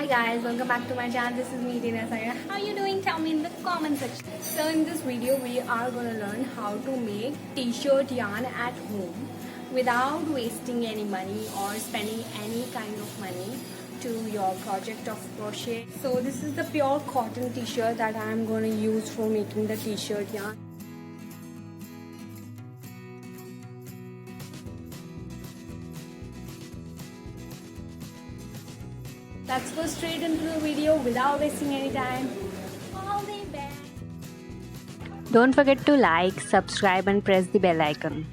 guys, welcome back to my channel. This is me, Dina Saira. How are you doing? Tell me in the comment section. So in this video, we are going to learn how to make t-shirt yarn at home without wasting any money or spending any kind of money to your project of crochet. So this is the pure cotton t-shirt that I am going to use for making the t-shirt yarn. Let's go straight into the video without wasting any time. All the best. Don't forget to like, subscribe and press the bell icon.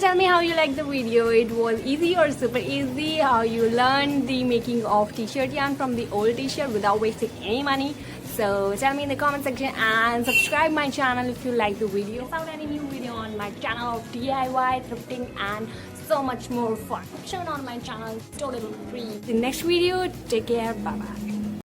Tell me how you like the video. It was easy or super easy? How you learned the making of t-shirt yarn from the old t-shirt without wasting any money? So tell me in the comment section and subscribe my channel if you like the video. Found any new video on my channel of DIY, thrifting and so much more fun. Shown on my channel, totally free. The next video, take care, bye bye.